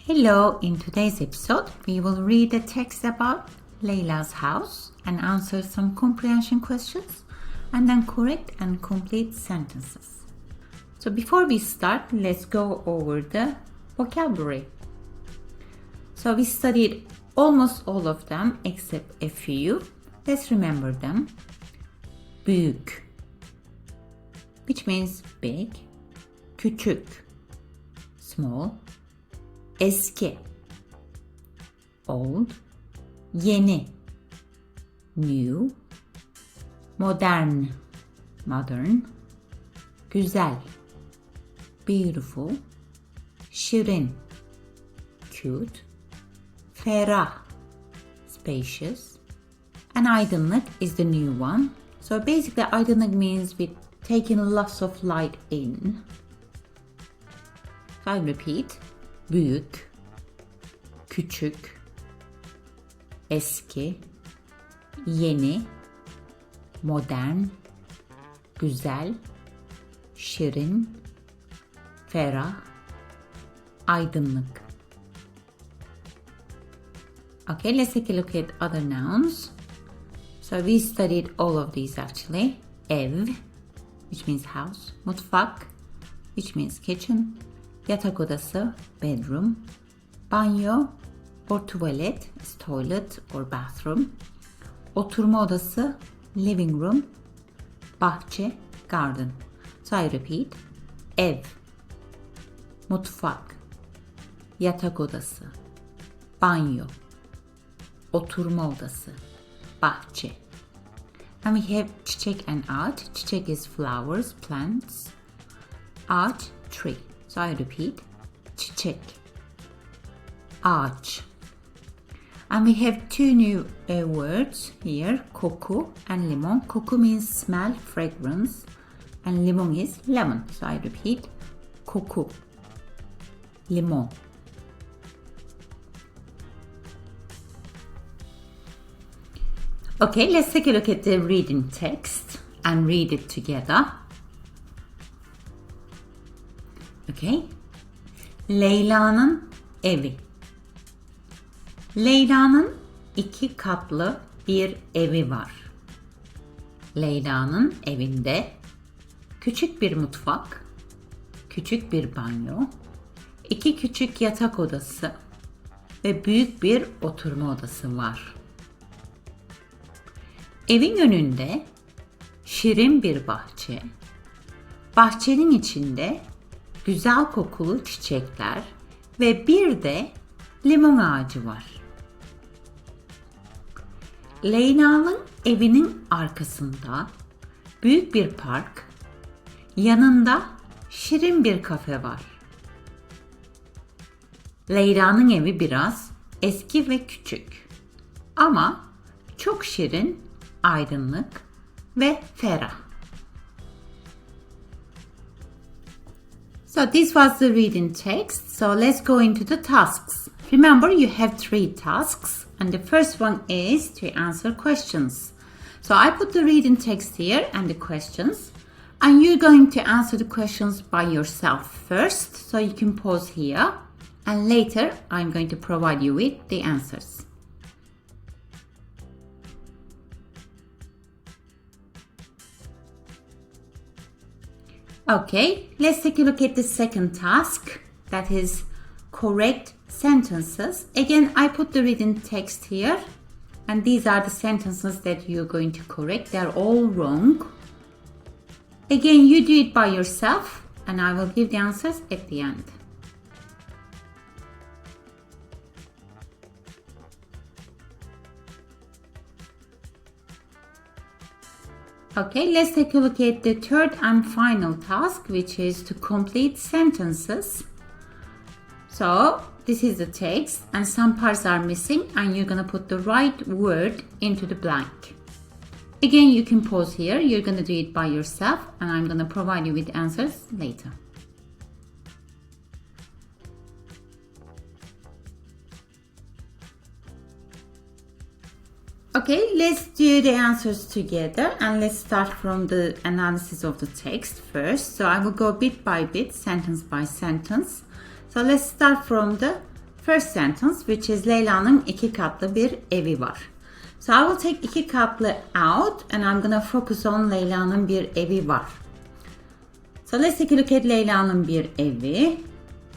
Hello, in today's episode, we will read a text about Leyla's house and answer some comprehension questions and then correct and complete sentences. So before we start, let's go over the vocabulary. So we studied almost all of them except a few. Let's remember them. Büyük, which means big. Küçük, small. Eski, old. Yeni, new. Modern, modern. Güzel, beautiful. Şirin, cute. Ferah, spacious. And aydınlık is the new one. So basically aydınlık means with taking lots of light in. I repeat. Büyük, küçük, eski, yeni, modern, güzel, şirin, ferah, aydınlık. Okay, let's take a look at other nouns. So we studied all of these actually. Ev, which means house. Mutfak, which means kitchen. Yatak odası, bedroom. Banyo or tuvalet is toilet or bathroom. Oturma odası, living room. Bahçe, garden. So I repeat. Ev, mutfak, yatak odası, banyo, oturma odası, bahçe. And we have çiçek and ağaç. Çiçek is flowers, plants. Ağaç, tree. So I repeat, çiçek, ağaç. And we have two new words here, koku and limon. Koku means smell, fragrance, and limon is lemon. So I repeat, koku, limon. Okay, let's take a look at the reading text and read it together. Okay. Leyla'nın evi. Leyla'nın 2 katlı bir evi var. Leyla'nın evinde küçük bir mutfak, küçük bir banyo, 2 küçük yatak odası ve büyük bir oturma odası var. Evin önünde şirin bir bahçe, bahçenin içinde güzel kokulu çiçekler ve bir de limon ağacı var. Leyla'nın evinin arkasında büyük bir park, yanında şirin bir kafe var. Leyla'nın evi biraz eski ve küçük ama çok şirin, aydınlık ve ferah. So this was the reading text. So let's go into the tasks. Remember, you have 3 tasks and the first one is to answer questions. So I put the reading text here and the questions, and you're going to answer the questions by yourself first. So you can pause here and later I'm going to provide you with the answers. Okay, let's take a look at the second task, that is correct sentences. Again, I put the written text here and these are the sentences that you're going to correct. They're all wrong. Again, you do it by yourself and I will give the answers at the end. Okay, let's take a look at the third and final task, which is to complete sentences. So this is the text and some parts are missing and you're going to put the right word into the blank. Again, you can pause here. You're going to do it by yourself and I'm going to provide you with answers later. Okay, let's do the answers together and let's start from the analysis of the text first. So I will go bit by bit, sentence by sentence. So let's start from the first sentence, which is Leyla'nın iki katlı bir evi var. So I will take iki katlı out and I'm gonna focus on Leyla'nın bir evi var. So let's take a look at Leyla'nın bir evi.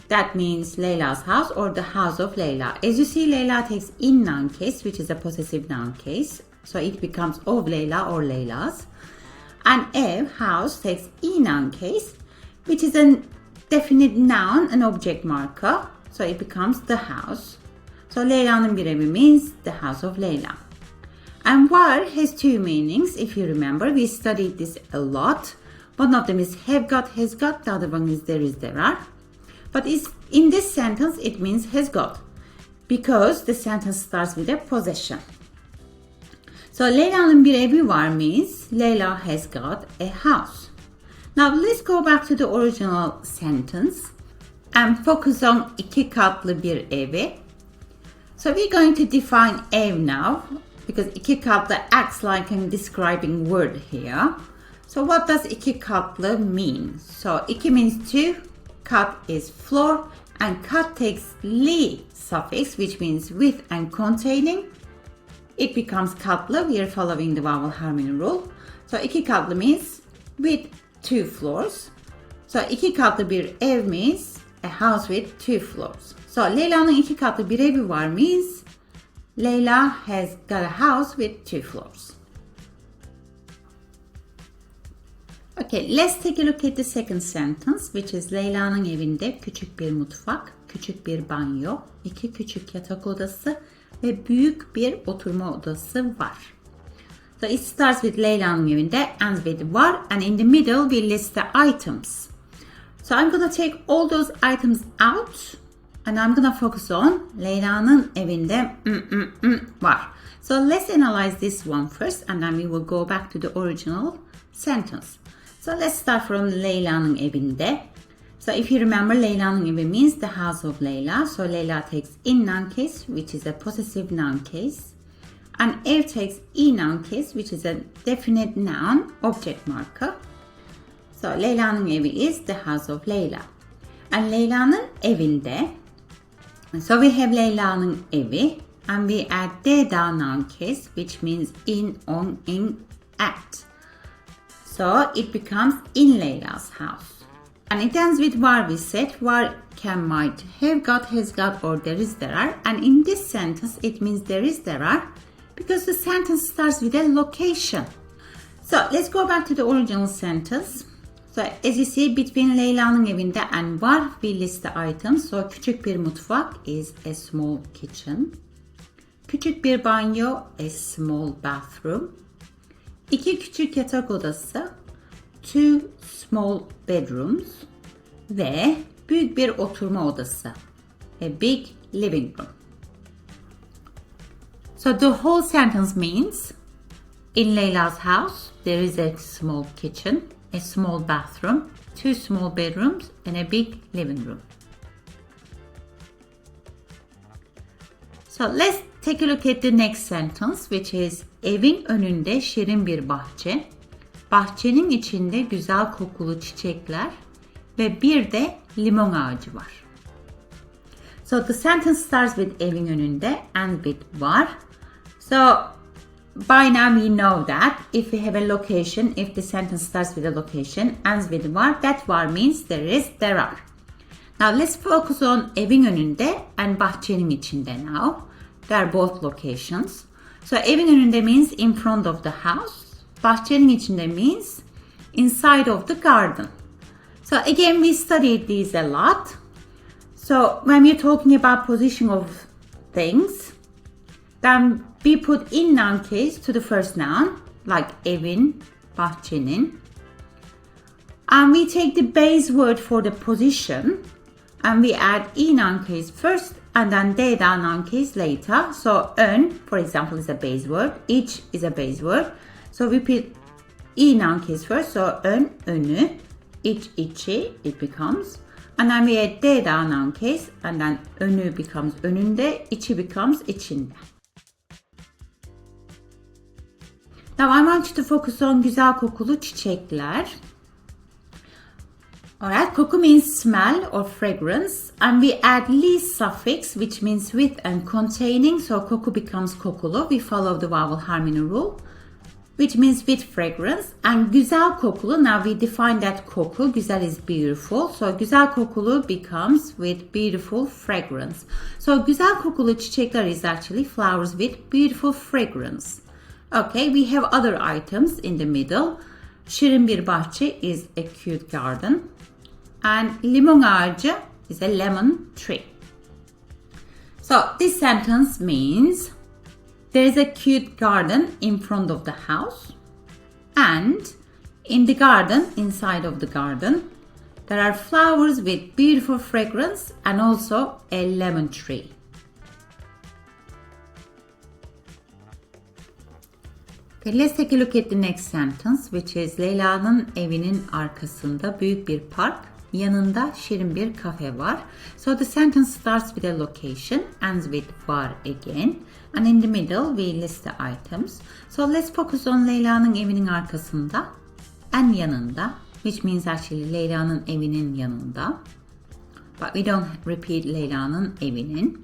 That means Leyla's house or the house of Leyla. As you see, Leyla takes in noun case, which is a possessive noun case. So it becomes of Leyla or Leyla's. And ev, house, takes in noun case, which is a definite noun, an object marker. So it becomes the house. So Leyla'nın bir evi means the house of Leyla. And var has two meanings. If you remember, we studied this a lot. One of them is have got, has got. The other one is there is, there are. But in this sentence, it means has got, because the sentence starts with a possession. So Leyla'nın bir evi var means Leyla has got a house. Now let's go back to the original sentence and focus on iki katlı bir evi. So we're going to define ev now, because iki katlı acts like a describing word here. So what does iki katlı mean? So iki means two. Kat is floor, and kat takes li suffix, which means with and containing. It becomes katlı. We are following the vowel harmony rule. So iki katlı means with two floors. So iki katlı bir ev means a house with two floors. So Leyla'nın iki katlı bir evi var means Leyla has got a house with two floors. Okay, let's take a look at the second sentence, which is Leyla'nın evinde küçük bir mutfak, küçük bir banyo, iki küçük yatak odası ve büyük bir oturma odası var. So it starts with Leyla'nın evinde, ends with var, and in the middle we list the items. So I'm gonna take all those items out and I'm gonna focus on Leyla'nın evinde var. So let's analyze this one first and then we will go back to the original sentence. So let's start from Leyla'nın evinde. So if you remember, Leyla'nın evi means the house of Leyla. So Leyla takes in noun case, which is a possessive noun case. And ev takes in noun case, which is a definite noun, object marker. So Leyla'nın evi is the house of Leyla. And Leyla'nın evinde. So we have Leyla'nın evi. And we add the noun case, which means in, on, in, at. So it becomes in Leyla's house. And it ends with var, we said. Var can, might, have got, has got, or there is, there are. And in this sentence, it means there is, there are, because the sentence starts with a location. So let's go back to the original sentence. So as you see, between Leyla'nın evinde and var, we list the items. So küçük bir mutfak is a small kitchen. Küçük bir banyo, a small bathroom. İki küçük yatak odası, two small bedrooms ve büyük bir oturma odası, a big living room. So the whole sentence means in Leyla's house there is a small kitchen, a small bathroom, two small bedrooms and a big living room. So let's take a look at the next sentence, which is evin önünde şirin bir bahçe, bahçenin içinde güzel kokulu çiçekler ve bir de limon ağacı var. So the sentence starts with evin önünde and with var. So by now we know that if we have a location, if the sentence starts with a location, ends with var, that var means there is, there are. Now let's focus on evin önünde and bahçenin içinde now. They're both locations. So evin önünde means in front of the house. Bahçenin içinde means inside of the garden. So again, we studied these a lot. So when we're talking about position of things, then we put in noun case to the first noun, like evin, bahçenin. And we take the base word for the position and we add in noun case first and then the noun case later. So ön, for example, is a base word. İç is a base word. So we put in noun case first. So ön, önü. İç, içi, it becomes. And then we add the noun case and then önü becomes önünde, içi becomes içinde. Now I want you to focus on güzel kokulu çiçekler. Alright, koku means smell or fragrance, and we add li suffix, which means with and containing, so koku becomes kokulu. We follow the vowel harmony rule, which means with fragrance. And güzel kokulu, now we define that koku, güzel is beautiful, so güzel kokulu becomes with beautiful fragrance. So güzel kokulu çiçekler is actually flowers with beautiful fragrance. Okay, we have other items in the middle. Şirin bir bahçe is a cute garden. And limon ağacı is a lemon tree. So this sentence means there is a cute garden in front of the house, and in the garden, inside of the garden, there are flowers with beautiful fragrance and also a lemon tree. Okay, let's take a look at the next sentence, which is Leyla'nın evinin arkasında büyük bir park, yanında şirin bir kafe var. So the sentence starts with a location, ends with var again, and in the middle we list the items. So let's focus on Leyla'nın evinin arkasında and yanında, which means actually Leyla'nın evinin yanında. But we don't repeat Leyla'nın evinin.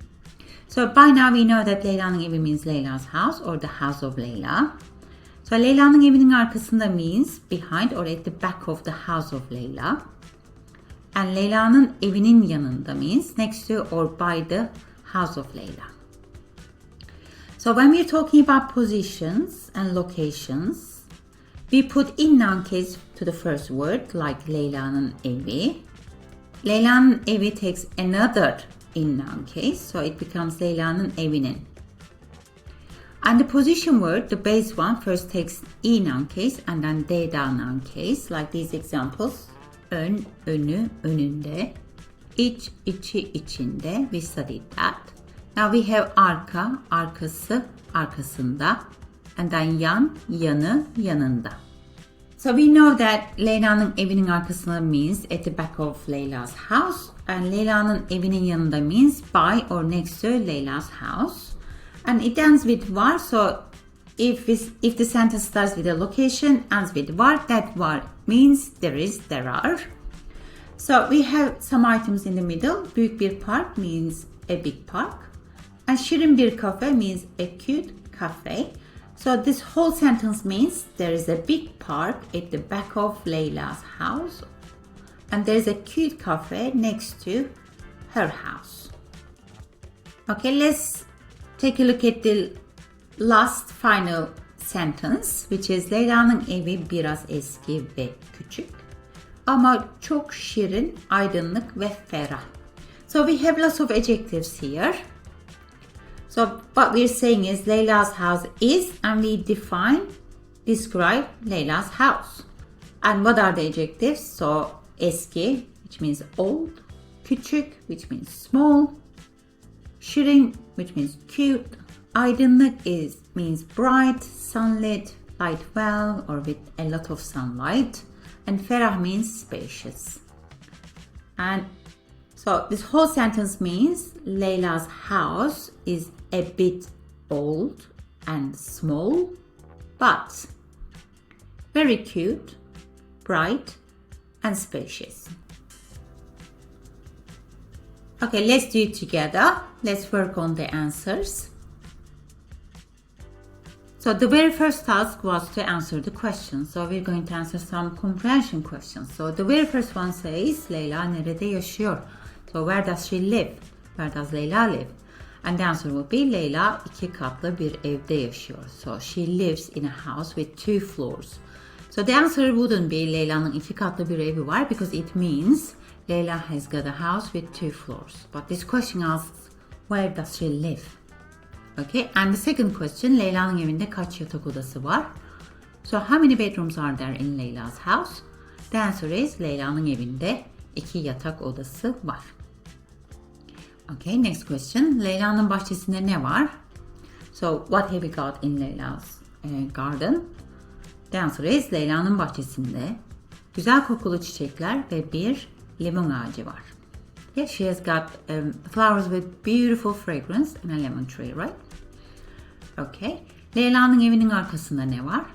So by now we know that Leyla'nın evi means Leyla''s house or the house of Leyla. So Leyla'nın evinin arkasında means behind or at the back of the house of Leyla. And Leyla'nın evinin yanında means next to or by the house of Leyla. So when we're talking about positions and locations, we put in noun case to the first word, like Leyla'nın evi. Leyla'nın evi takes another in noun case, so it becomes Leyla'nın evinin. And the position word, the base one, first takes i noun case and then de noun case, like these examples. Ön, önü, önünde. İç, içi, içinde. We studied that. Now we have arka, arkası, arkasında. And then yan, yanı, yanında. So we know that Leyla'nın evinin arkasında means at the back of Leyla''s house. And Leyla'nın evinin yanında means by or next to Leyla''s house. And it ends with var, so if the sentence starts with a location, ends with var, that var means there is, there are. So we have some items in the middle. Büyük bir park means a big park. And şirin bir cafe means a cute cafe. So this whole sentence means there is a big park at the back of Leyla''s house. And there is a cute cafe next to her house. Okay, let's take a look at the last final sentence, which is Leyla'nın evi biraz eski ve küçük ama çok şirin, aydınlık ve ferah. So we have lots of adjectives here. So what we're saying is Leyla''s house is, and we describe Leyla''s house. And what are the adjectives? So eski, which means old, küçük, which means small, şirin, which means cute, aydınlık means bright, sunlit, light well, or with a lot of sunlight, and ferah means spacious. And so this whole sentence means Leyla''s house is a bit old and small, but very cute, bright, and spacious. Okay, let's do it together. Let's work on the answers. So the very first task was to answer the question. So we're going to answer some comprehension questions. So the very first one says, Leyla nerede yaşıyor? So where does she live? Where does Leyla live? And the answer would be Leyla iki katlı bir evde yaşıyor. So she lives in a house with 2 floors. So the answer wouldn't be Leyla'nın iki katlı bir evi var, because it means Leyla has got a house with 2 floors. But this question asks, where does she live? Okay, and the second question, Leyla'nın evinde kaç yatak odası var? So how many bedrooms are there in Leyla''s house? The answer is Leyla'nın evinde 2 yatak odası var. Okay, next question, Leyla'nın bahçesinde ne var? So what have we got in Leyla''s garden? The answer is Leyla'nın bahçesinde güzel kokulu çiçekler ve bir limon ağacı var. Yeah, she has got flowers with beautiful fragrance and a lemon tree, right? Okay. Leyla'nın evinin arkasında ne var?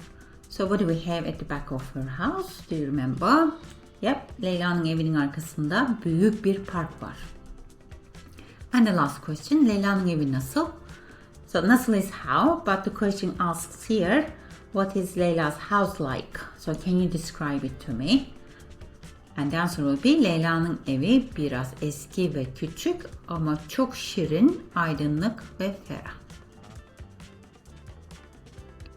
So what do we have at the back of her house? Do you remember? Yep, Leyla'nın evinin arkasında büyük bir park var. And the last question, Leyla'nın evi nasıl? So nasıl is how, but the question asks here, what is Leyla's house like? So can you describe it to me? And the answer will be, Leyla'nın evi biraz eski ve küçük ama çok şirin, aydınlık ve ferah.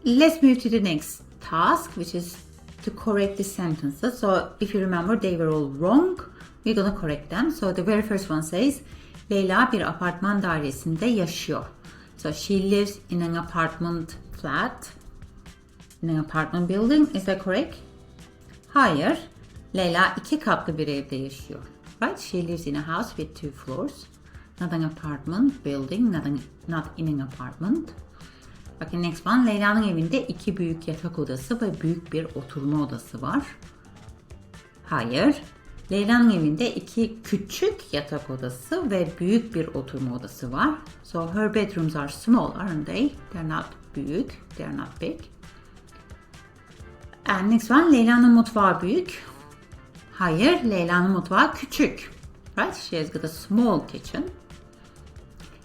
Let's move to the next task, which is to correct the sentences. So if you remember, they were all wrong. We're gonna correct them. So the very first one says, Leyla bir apartman dairesinde yaşıyor. So she lives in an apartment flat, in an apartment building. Is that correct? Hayır. Leyla 2 katlı bir evde yaşıyor. Right? She lives in a house with 2 floors. Not an apartment building, not in an apartment. Bakın next one. Leyla'nın evinde 2 büyük yatak odası ve büyük bir oturma odası var. Hayır. Leyla'nın evinde 2 küçük yatak odası ve büyük bir oturma odası var. So her bedrooms are small, aren't they? They're not büyük. They're not big. And next one. Leyla'nın mutfağı büyük. Hayır. Leyla'nın mutfağı küçük. Right? She has got a small kitchen.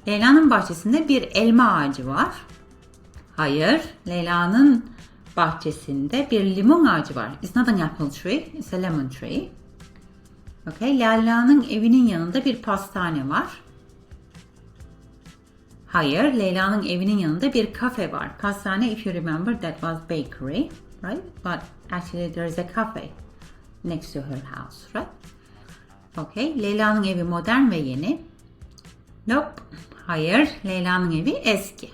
Leyla'nın bahçesinde bir elma ağacı var. Hayır. Leyla'nın bahçesinde bir limon ağacı var. It's not an apple tree. It's a lemon tree. Okay. Leyla'nın evinin yanında bir pastane var. Hayır. Leyla'nın evinin yanında bir kafe var. Pastane, if you remember, that was bakery. Right? But actually there is a cafe next to her house. Right? Okay. Leyla'nın evi modern ve yeni. Nope. Hayır. Leyla'nın evi eski.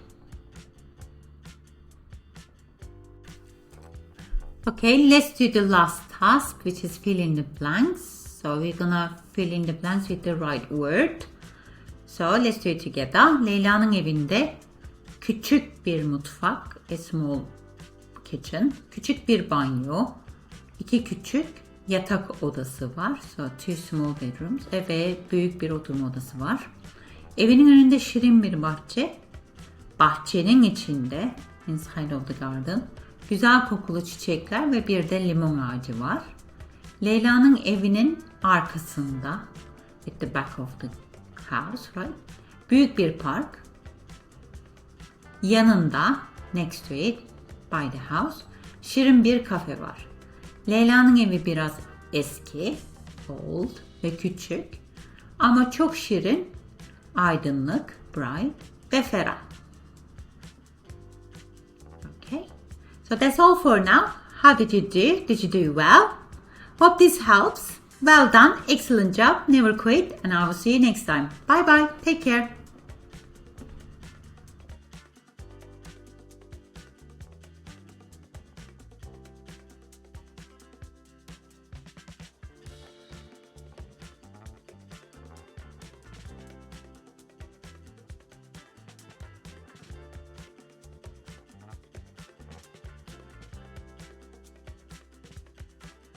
Okay, let's do the last task, which is fill in the blanks. So we're gonna fill in the blanks with the right word. So let's do it together. Leyla'nın evinde küçük bir mutfak, a small kitchen, küçük bir banyo, 2 küçük yatak odası var. So 2 small bedrooms ve büyük bir oturma odası var. Evinin önünde şirin bir bahçe. Bahçenin içinde, inside of the garden, güzel kokulu çiçekler ve bir de limon ağacı var. Leyla'nın evinin arkasında, at the back of the house, right? Büyük bir park. Yanında, next to it, by the house, şirin bir kafe var. Leyla'nın evi biraz eski, old ve küçük ama çok şirin, aydınlık, bright ve ferah. Okay. So that's all for now. How did you do? Did you do well? Hope this helps. Well done. Excellent job. Never quit. And I will see you next time. Bye bye. Take care.